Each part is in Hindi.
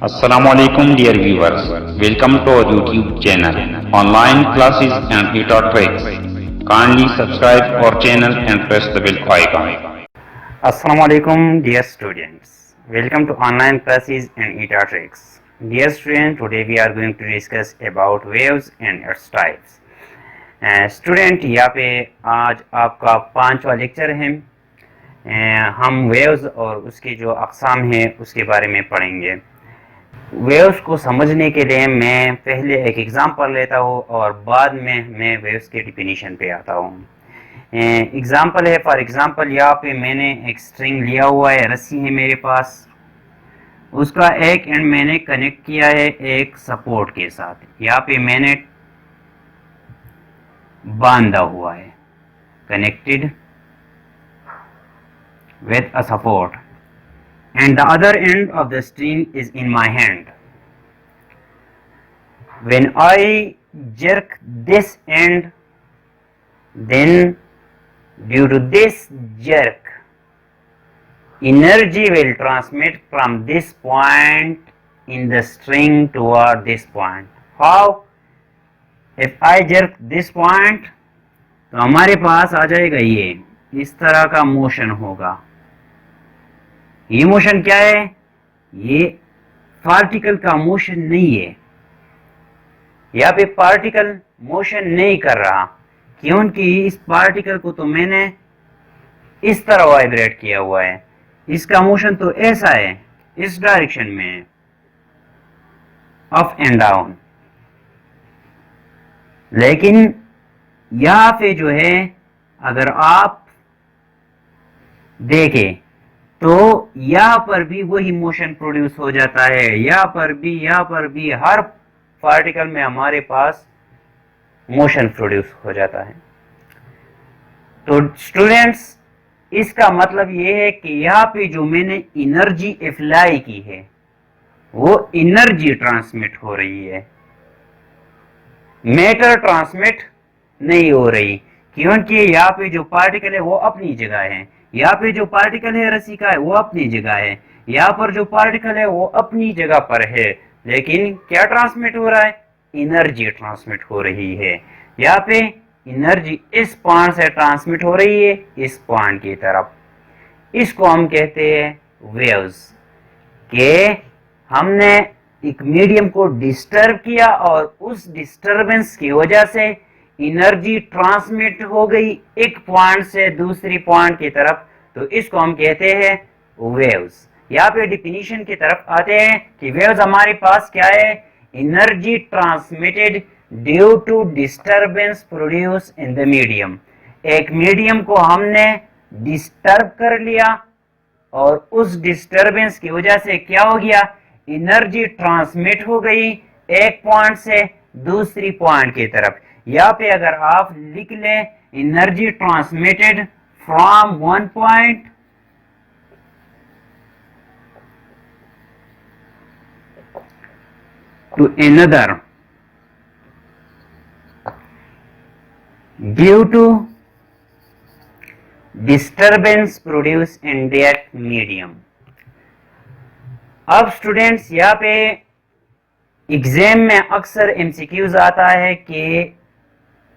Assalamualaikum dear viewers. Welcome to our YouTube channel. Online classes and ETA tricks. Kindly subscribe our channel and press the bell icon. Assalamualaikum dear students. Welcome to online classes and ETA tricks. Dear students, today we are going to discuss about waves and its types. Student यहाँ पे आज आपका 5वां लेक्चर है। हम वेव्स और उसके जो अक़साम हैं उसके बारे में पढ़ेंगे। वेव्स को समझने के लिए मैं पहले एक एग्जांपल लेता हूँ और बाद में मैं वेव्स के डिफिनीशन पे आता हूँ। एग्जांपल है, फॉर एग्जांपल यहाँ पे मैंने एक स्ट्रिंग लिया हुआ है, रस्सी है मेरे पास, उसका एक एंड मैंने कनेक्ट किया है एक सपोर्ट के साथ। यहाँ पे मैंने बांधा हुआ है, connected with a support, and the other end of the string is in my hand. When I jerk this end, then due to this jerk, energy will transmit from this point in the string toward this point. How? If I jerk this point, तो हमारे पास आ जाएगा ये इस तरह का मोशन होगा। ये मोशन क्या है? ये पार्टिकल का मोशन नहीं है। यहाँ पे पार्टिकल मोशन नहीं कर रहा, क्योंकि इस पार्टिकल को तो मैंने इस तरह वाइब्रेट किया हुआ है। इसका मोशन तो ऐसा है, इस डायरेक्शन में है, अप एंड डाउन। लेकिन यहाँ पे जो है, अगर आप देखें तो यहाँ पर भी वही मोशन प्रोड्यूस हो जाता है। यहाँ पर भी हर पार्टिकल में हमारे पास मोशन प्रोड्यूस हो जाता है। तो स्टूडेंट्स, इसका मतलब ये है कि यहाँ पे जो मैंने एनर्जी अप्लाई की है वो एनर्जी ट्रांसमिट हो रही है, मैटर ट्रांसमिट नहीं हो रही, क्योंकि यहाँ पे जो पार्टिकल है वो अपनी जगह है। यहाँ पे जो पार्टिकल है रस्सी का है वो अपनी जगह है, यहाँ पर जो पार्टिकल है वो अपनी जगह पर है। लेकिन क्या ट्रांसमिट हो रहा है? एनर्जी ट्रांसमिट हो रही है। यहाँ पे एनर्जी इस पॉइंट से ट्रांसमिट हो रही है इस पॉइंट की तरफ। इसको हम कहते हैं वेव्स। के हमने एक मीडियम को डिस्टर्ब किया और उस डिस्टरबेंस की वजह से एनर्जी ट्रांसमिट हो गई एक पॉइंट से दूसरी पॉइंट की तरफ, तो इसको हम कहते हैं वेव्स। यहाँ पे डिफिनीशन की तरफ आते हैं कि वेव्स हमारे पास क्या है? Energy transmitted due to disturbance produce in the medium. एक मीडियम को हमने डिस्टर्ब कर लिया और उस डिस्टरबेंस की वजह से क्या हो गया? एनर्जी ट्रांसमिट हो गई एक पॉइंट से दूसरी पॉइंट की तरफ। यहाँ पे अगर आप लिख लें energy transmitted from one point to another due to disturbance produce in that medium. अब स्टूडेंट्स, यहाँ पे एग्जाम में अक्सर एमसीक्यूज आता है कि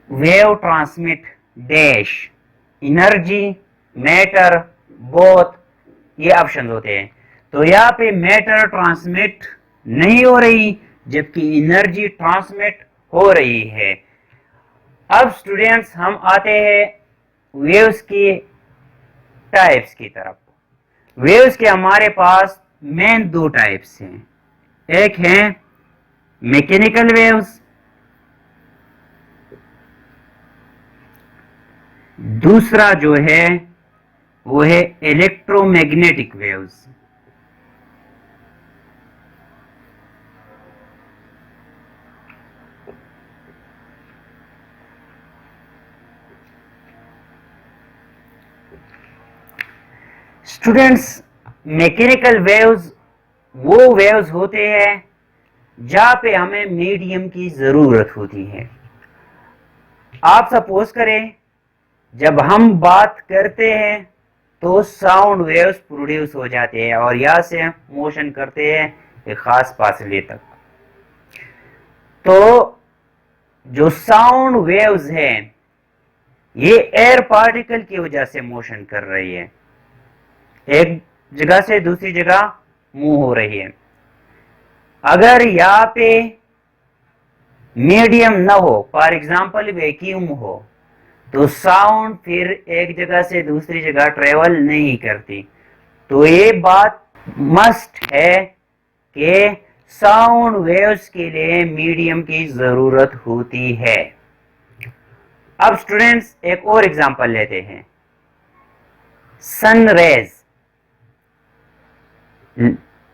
wave transmit dash, energy, matter, both, ये ऑप्शन होते हैं। तो यहाँ पे मैटर ट्रांसमिट नहीं हो रही जबकि एनर्जी ट्रांसमिट हो रही है। अब स्टूडेंट्स, हम आते हैं वेव्स की टाइप्स की तरफ। वेव्स के हमारे पास मेन दो टाइप्स हैं। एक है मैकेनिकल वेव्स, दूसरा जो है वो है electromagnetic waves. Students, mechanical waves वो वेव्स होते हैं जहां पे हमें मीडियम की जरूरत होती है। आप सपोज करें, जब हम बात करते हैं तो साउंड वेव्स प्रोड्यूस हो जाते हैं और यहाँ से मोशन करते हैं एक खास फासले तक। तो जो साउंड वेव्स हैं ये एयर पार्टिकल की वजह से मोशन कर रही है, एक जगह से दूसरी जगह मूव हो रही है। अगर यहाँ पे मीडियम ना हो, फॉर एग्जाम्पल वैक्यूम हो, तो साउंड फिर एक जगह से दूसरी जगह ट्रेवल नहीं करती। तो ये बात मस्ट है कि साउंड वेव्स के लिए मीडियम की जरूरत होती है। अब स्टूडेंट्स एक और एग्जांपल लेते हैं, सन रेज।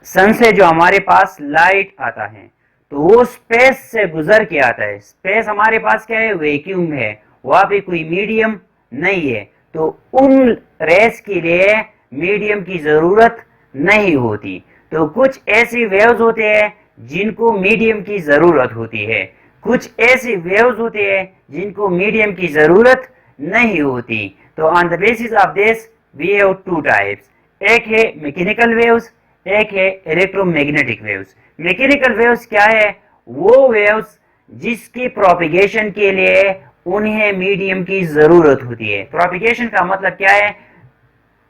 सन से जो हमारे पास लाइट आता है तो वो स्पेस से गुजर के आता है। स्पेस हमारे पास क्या है, वैक्यूम है, वहां पे कोई मीडियम नहीं है, तो उन रेस के लिए मीडियम की जरूरत नहीं होती। तो कुछ ऐसी वेव्स होते हैं जिनको मीडियम की जरूरत होती है, कुछ ऐसी वेव्स होते हैं जिनको मीडियम की जरूरत नहीं होती। तो on the basis of this we have two types, एक है मैकेनिकल वेव्स, एक है इलेक्ट्रोमैग्नेटिक वेव्स। मैकेनिकल वेव्स क्या है, वो वेव्स जिसकी प्रोपिगेशन के लिए उन्हें मीडियम की जरूरत होती है। प्रोपिगेशन का मतलब क्या है,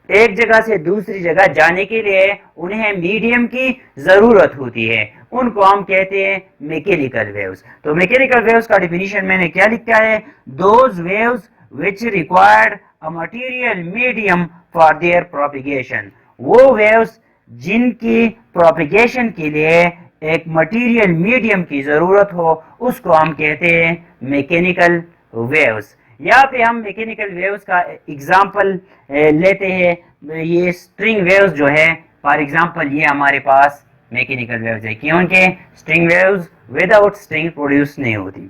एक जगह से दूसरी जगह जाने के लिए उन्हें मीडियम की जरूरत होती है, उनको हम कहते हैं मैकेनिकल वेव्स। तो मैकेनिकल वेव्स का डिफिनीशन मैंने क्या लिखा है, those waves which required a material medium for their propagation. वो वेव्स जिनकी प्रोपिगेशन के लिए एक मटेरियल मीडियम की जरूरत हो, उसको हम कहते हैं मैकेनिकल वेव्स। यहाँ पे हम मैकेनिकल वेव्स का एग्जांपल लेते हैं। ये स्ट्रिंग वेव्स जो है, फॉर एग्जांपल ये हमारे पास मैकेनिकल वेव्स है, क्योंकि string waves without string produce नहीं होती।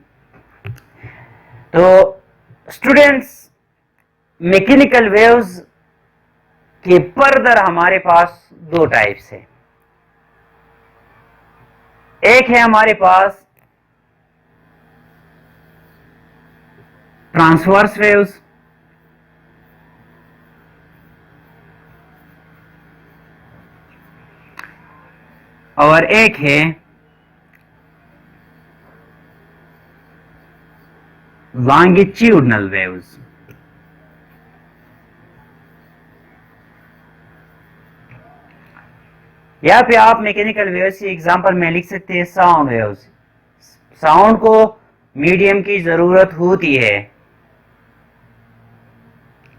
तो स्टूडेंट्स मैकेनिकल वेव्स के फर्दर हमारे पास दो टाइप्स है। एक है हमारे पास ट्रांसवर्स वेव्स, और एक है लॉन्गिट्यूडनल वेव्स। यहाँ पे आप मैकेनिकल वेव्स की एग्जांपल में लिख सकते हैं साउंड वेव्स। साउंड को मीडियम की जरूरत होती है।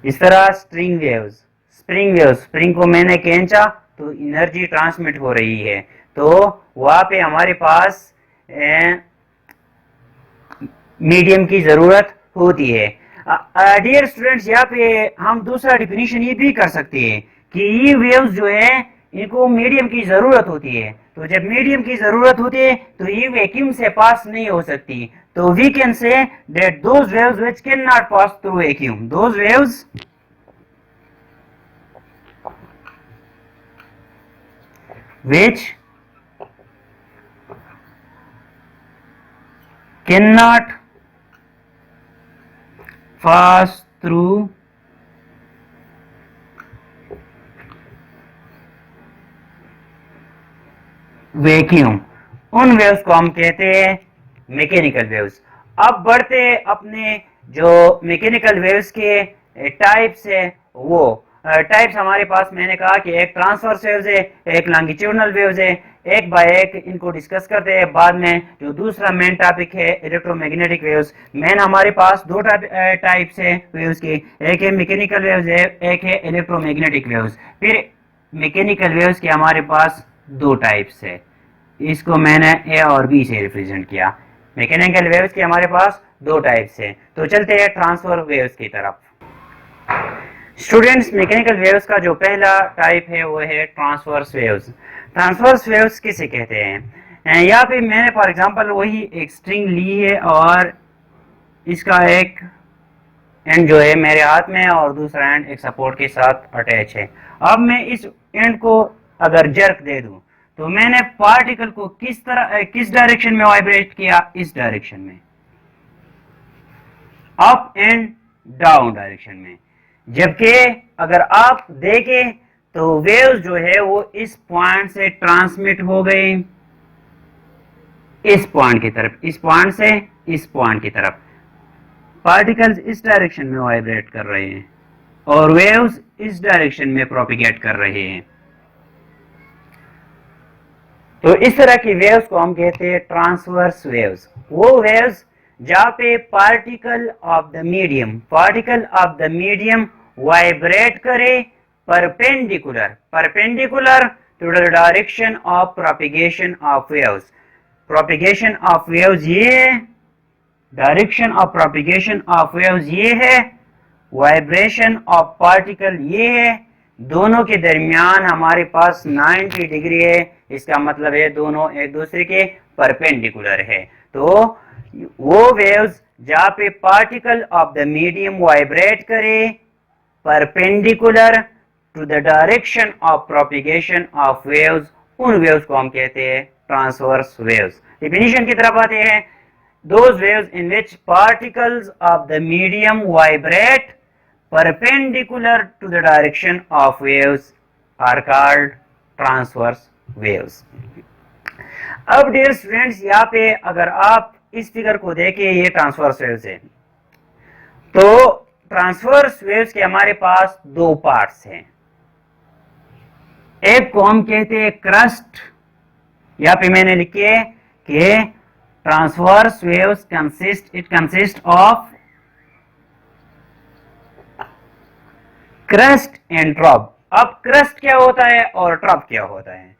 इस तरह string waves, spring waves, spring को मैंने खींचा तो एनर्जी ट्रांसमिट हो रही है, तो वहां पे हमारे पास मीडियम की जरूरत होती है। डियर स्टूडेंट्स, यहाँ पे हम दूसरा डिफिनीशन ये भी कर सकते हैं कि ये वेव्स जो है इनको मीडियम की जरूरत होती है। तो जब मीडियम की जरूरत होती है तो ये वैक्यूम से पास नहीं हो सकती। तो we can say that those waves which can not pass through vacuum, those waves which cannot pass through vacuum, उन वेव्स को हम कहते हैं मैकेनिकल वेव्स। अब बढ़ते अपने जो मैकेनिकल वेव्स के टाइप्स है, वो टाइप्स हमारे पास मैंने कहा कि एक ट्रांसवर्स वेव्स है, एक लॉन्गिट्यूडनल वेव्स है। एक बाय एक इनको डिस्कस करते हैं। बाद में जो दूसरा मेन टॉपिक है इलेक्ट्रोमैग्नेटिक वेव्स। मेन हमारे पास दो टाइप्स है वेव्स के, एक है मैकेनिकल वेव्स है, एक है इलेक्ट्रोमैग्नेटिक वेव्स। फिर मैकेनिकल वेव्स के हमारे पास दो टाइप्स है, इसको मैंने ए और बी से रिप्रेजेंट किया। मैकेनिकल वेव्स के हमारे पास दो टाइप्स है। तो चलते हैं ट्रांसफर वेव्स की तरफ। स्टूडेंट्स, मैकेनिकल वेव्स का जो पहला टाइप है वो है ट्रांसवर्स वेव्स। ट्रांसवर्स वेव्स किसे कहते हैं, यहाँ पे मैंने फॉर एग्जांपल वही एक स्ट्रिंग ली है और इसका एक एंड जो है मेरे हाथ में और दूसरा एंड एक सपोर्ट के साथ अटैच है। अब मैं इस एंड को अगर जर्क दे दूं तो मैंने पार्टिकल को किस डायरेक्शन में वाइब्रेट किया, इस डायरेक्शन में, अप एंड डाउन डायरेक्शन में। जबकि अगर आप देखें तो वेव्स जो है वो इस पॉइंट से ट्रांसमिट हो गई इस पॉइंट की तरफ, इस पॉइंट से इस पॉइंट की तरफ। पार्टिकल्स इस डायरेक्शन में वाइब्रेट कर रहे हैं और वेव्स इस डायरेक्शन में प्रोपिगेट कर रहे हैं। तो इस तरह की वेव्स को हम कहते हैं ट्रांसवर्स वेव्स। वो वेव्स जहां पे particle of the medium vibrate करे perpendicular to the direction of propagation of waves. Propagation of waves ये है, direction of propagation of waves ये है, वाइब्रेशन ऑफ पार्टिकल ये है। दोनों के दरमियान हमारे पास 90 डिग्री है, इसका मतलब है दोनों एक दूसरे के परपेंडिकुलर है। तो वो वेव्स जहां पे particle of the medium vibrate करे perpendicular to the direction of propagation of waves, उन वेव्स को हम कहते हैं ट्रांसवर्स वेव्स। डेफिनेशन की तरफ आते हैं। Those waves in which particles of the medium vibrate perpendicular to the direction of waves are called transverse waves. अब डियर स्टूडेंट्स, यहाँ पे अगर आप इस फिगर को देखें, ये ट्रांसवर्स वेव्स है। तो ट्रांसवर्स वेव्स के हमारे पास दो पार्ट्स हैं। एक को हम कहते हैं क्रस्ट, यहाँ पे मैंने लिखे कि transverse waves consist of crust and trough। अब क्रस्ट क्या होता है और ट्रफ क्या होता है?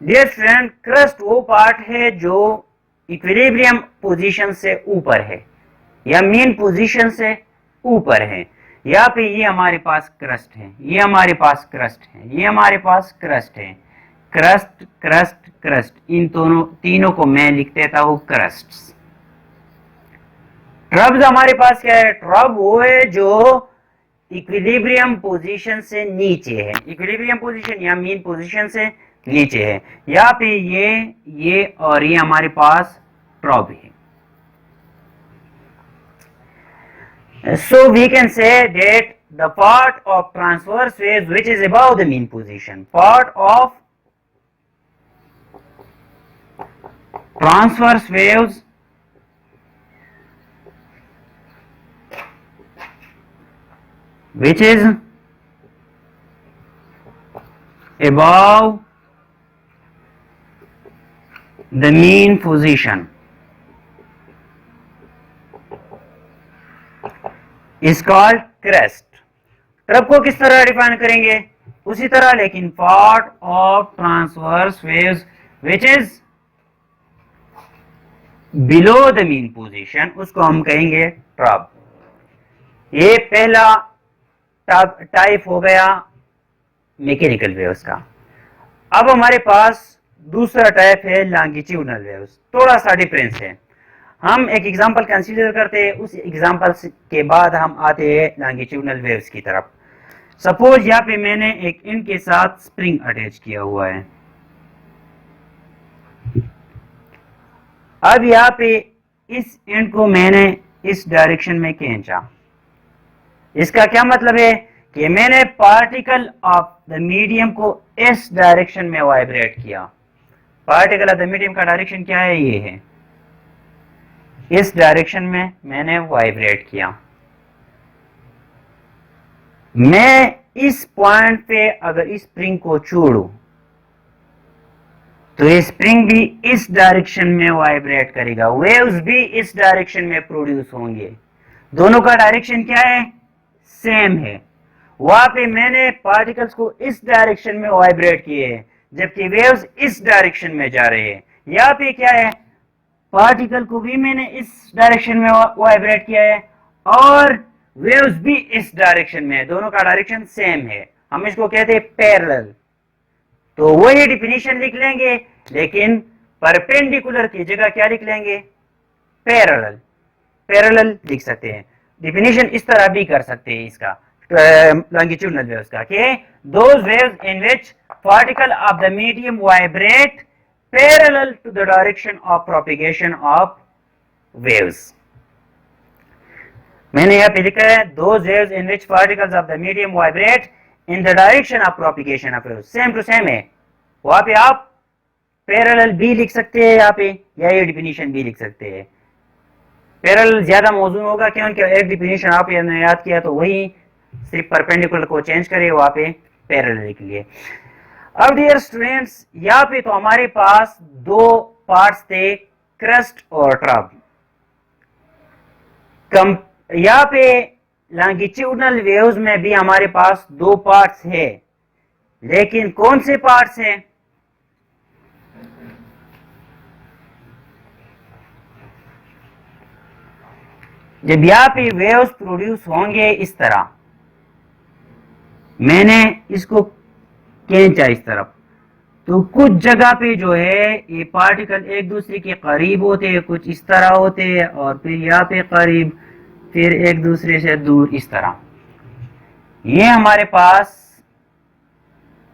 डियर फ्रेंड, क्रस्ट वो पार्ट है जो इक्विलिब्रियम पोजीशन से ऊपर है या मीन पोजीशन से ऊपर है। यहाँ पे ये हमारे पास क्रस्ट है, ये हमारे पास क्रस्ट है, ये हमारे पास क्रस्ट है। क्रस्ट क्रस्ट क्रस्ट, इन तीनों को मैं लिख देता हूं क्रस्ट। ट्रब्स हमारे पास क्या है? ट्रब वो है जो इक्विलिब्रियम पोजीशन से नीचे है, इक्विलिब्रियम पोजीशन या मीन पोजीशन से नीचे है। यहाँ पे ये और ये हमारे पास ट्रब है। So we can say that the part of transverse waves which is above the mean position, part of transverse waves which is above the mean position is called crest। Trough को किस तरह डिफाइन करेंगे? उसी तरह, लेकिन part of transverse waves which is below the mean position, उसको हम कहेंगे ट्रब। ये पहला टाइप हो गया मैकेनिकल वेव्स का। अब हमारे पास दूसरा टाइप है लॉन्गिट्यूडनल वेव्स। थोड़ा सा डिफरेंस है। हम एक एग्जांपल कंसीडर करते हैं, उस एग्जांपल के बाद हम आते हैं लॉन्गिट्यूडनल वेव्स की तरफ। सपोज यहाँ पे मैंने एक इंड के साथ स्प्रिंग अटैच किया हुआ है। अब यहाँ पे इस एंड को मैंने इस डायरेक्शन में खींचा। इसका क्या मतलब है कि मैंने पार्टिकल ऑफ द मीडियम को इस डायरेक्शन में वाइब्रेट किया। पार्टिकल ऑफ द मीडियम का डायरेक्शन क्या है? ये है, इस डायरेक्शन में मैंने वाइब्रेट किया। मैं इस पॉइंट पे अगर इस स्प्रिंग को छोड़ूं तो ये स्प्रिंग भी इस डायरेक्शन में वाइब्रेट करेगा, वेव्स भी इस डायरेक्शन में प्रोड्यूस होंगे। दोनों का डायरेक्शन क्या है? सेम है। वहां पे मैंने पार्टिकल्स को इस डायरेक्शन में वाइब्रेट किए हैं, जबकि वेव्स इस डायरेक्शन में जा रहे हैं। यहाँ पे क्या है? पार्टिकल को भी मैंने इस डायरेक्शन में वाइब्रेट किया है और वेव्स भी इस डायरेक्शन में है। दोनों का डायरेक्शन सेम है। हम इसको कहते हैं पैरेलल। तो वही डिफिनीशन लिख लेंगे, लेकिन परपेंडिकुलर की जगह क्या लिख लेंगे? पैरेलल। पैरेलल लिख सकते हैं। डिफिनीशन इस तरह भी कर सकते हैं इसका लॉन्गिट्यूडनल वेव्स का कि those waves in which particle of the medium vibrate parallel to the direction of propagation of waves. मैंने यहां पे लिखा है those waves in which particles of the medium vibrate in the direction of propagation of waves, same to same है। वहां पे आप पैरेलल भी लिख सकते हैं यहाँ पे, या ये डिफिनीशन भी लिख सकते हैं। पैरेलल ज्यादा मौजूद होगा क्योंकि एक डिफिनीशन आप याद किया तो वही, सिर्फ परपेंडिकुलर को चेंज करिए, वहां पे पैरेलल लिख लिए। अब डियर स्टूडेंट्स, यहाँ पे तो हमारे पास दो पार्ट्स थे, क्रस्ट और ट्रब। यहाँ पे लॉन्गिट्यूडनल वेव्स में भी हमारे पास दो पार्ट्स है, लेकिन कौन से पार्ट्स हैं? जब यहाँ पे वेव्स प्रोड्यूस होंगे इस तरह, मैंने इसको खींचा इस तरफ, तो कुछ जगह पे जो है ये पार्टिकल एक दूसरे के करीब होते हैं, कुछ इस तरह होते हैं, और फिर यहाँ पे करीब, फिर एक दूसरे से दूर इस तरह। ये हमारे पास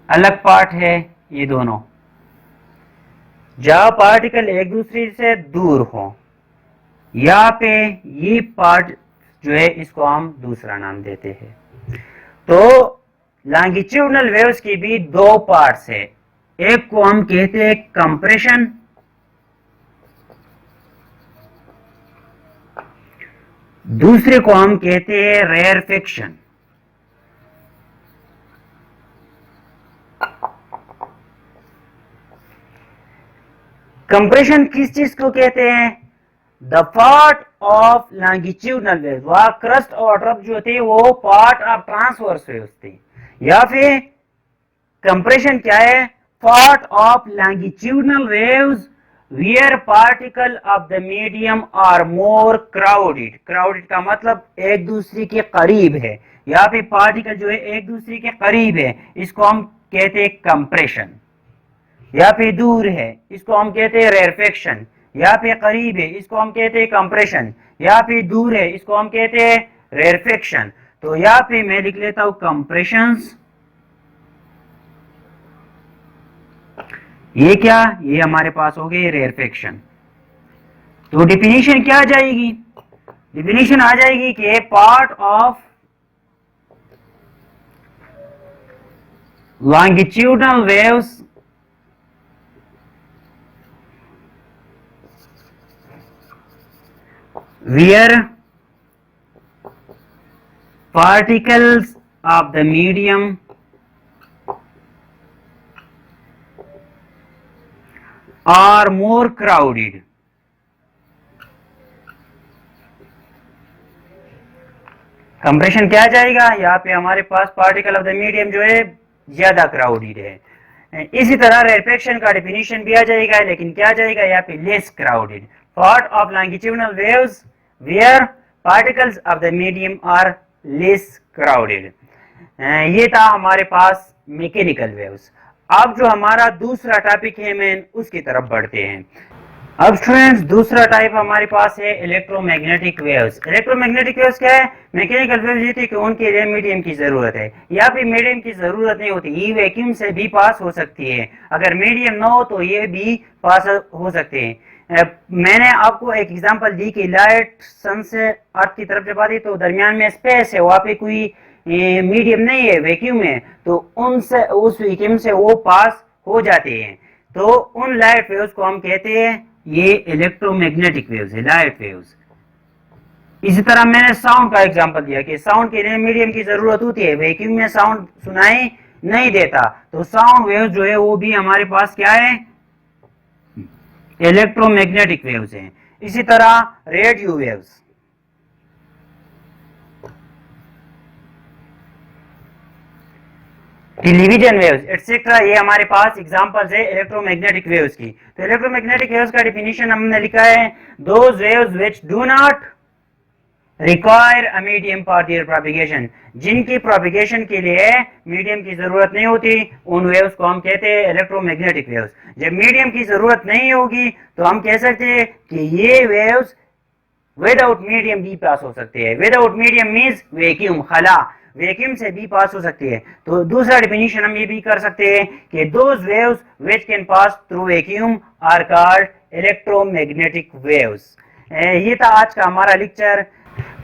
अलग पार्ट है, ये दोनों जहां पार्टिकल एक दूसरे से दूर हो, यहाँ पे ये पार्ट जो है इसको हम दूसरा नाम देते हैं। तो लॉन्गिट्यूडनल वेव्स की भी दो पार्ट्स है, एक को हम कहते हैं कंप्रेशन, दूसरे को हम कहते हैं रेयरफेक्शन। कंप्रेशन किस चीज को कहते हैं? The part of longitudinal waves, वह क्रस्ट और ट्रब जो थे वो पार्ट ऑफ ट्रांसवर्स वेव्स थे, या फिर कंप्रेशन क्या है? Part of longitudinal waves where particle of the medium are more crowded. Crowded का मतलब एक दूसरे के करीब है, यहाँ पे पार्टिकल जो है एक दूसरे के करीब है, इसको हम कहते हैं कंप्रेशन। यहाँ पे दूर है, इसको हम कहते हैं रेयरफेक्शन। यहाँ पे करीब है, इसको हम कहते हैं कंप्रेशन। यहाँ पे दूर है, इसको हम कहते हैं रेयरफेक्शन। तो यहाँ पे मैं लिख लेता हूं कंप्रेशंस। ये क्या? ये हमारे पास हो गए रेयरफेक्शन। तो डिफिनीशन क्या आ जाएगी? डिफिनीशन आ जाएगी कि part of longitudinal waves where particles of the medium are more crowded. Compression क्या जाएगा? यहाँ पे हमारे पास पार्टिकल ऑफ द मीडियम जो है ज्यादा क्राउडेड है। इसी तरह रेयरफेक्शन का डिफिनीशन भी आ जाएगा, लेकिन क्या जाएगा यहाँ पे? Less crowded. Part of longitudinal waves where particles of the medium are less crowded. ये था हमारे पास मैकेनिकल वेव्स। अब जो हमारा दूसरा टॉपिक है मेन, उसकी तरफ बढ़ते हैं। अब स्टूडेंट्स, दूसरा टाइप हमारे पास है इलेक्ट्रोमैग्नेटिक वेव्स। इलेक्ट्रोमैग्नेटिक वेव्स क्या है? मैकेनिकल वेव्स ये थी कि उनके लिए मीडियम की जरूरत है, यहाँ पे मीडियम की जरूरत नहीं होती, ये वैक्यूम से भी पास हो सकती है। अगर मीडियम ना हो तो ये भी पास हो सकते हैं। मैंने आपको एक एग्जांपल दी कि लाइट सन से अर्थ की तरफ जब आती है तो दरमियान में स्पेस है, वहां पे कोई मीडियम नहीं है, वैक्यूम है, तो उनसे उस वैक्यूम से वो पास हो जाते हैं। तो उन लाइट वेव्स को हम कहते हैं ये इलेक्ट्रोमैग्नेटिक वेव्स है, लाइट वेव्स। इसी तरह मैंने साउंड का एग्जांपल दिया कि साउंड के लिए मीडियम की जरूरत होती है, वैक्यूम में साउंड सुनाई नहीं देता, तो साउंड वेव्स जो है वो भी हमारे पास क्या है? इलेक्ट्रोमैग्नेटिक वेव्स हैं। इसी तरह radio waves, television waves etcetera, ये हमारे पास एग्जांपल्स है इलेक्ट्रोमैग्नेटिक वेव्स की। तो इलेक्ट्रोमैग्नेटिक वेव्स का डिफिनीशन हमने लिखा है, those waves which do not require a medium for their propagation, जिनकी प्रोपिगेशन के लिए मीडियम की जरूरत नहीं होती, उन वेव्स को हम कहते हैं इलेक्ट्रोमैग्नेटिक वेव्स। जब मीडियम की जरूरत नहीं होगी तो हम कह सकते हैं कि ये वेव्स विदाउट मीडियम भी पास हो सकते हैं। विदाउट मीडियम मींस वैक्यूम, खला, वैक्यूम से भी पास हो सकती है। तो दूसरा डिफिनीशन हम ये भी कर सकते हैं कि those waves which can pass through vacuum are called electromagnetic waves. ये था आज का हमारा लेक्चर।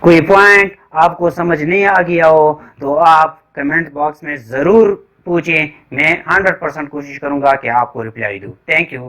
कोई पॉइंट आपको समझ नहीं आ गया हो तो आप कमेंट बॉक्स में जरूर पूछें, मैं 100% कोशिश करूंगा कि आपको रिप्लाई दूं। Thank you.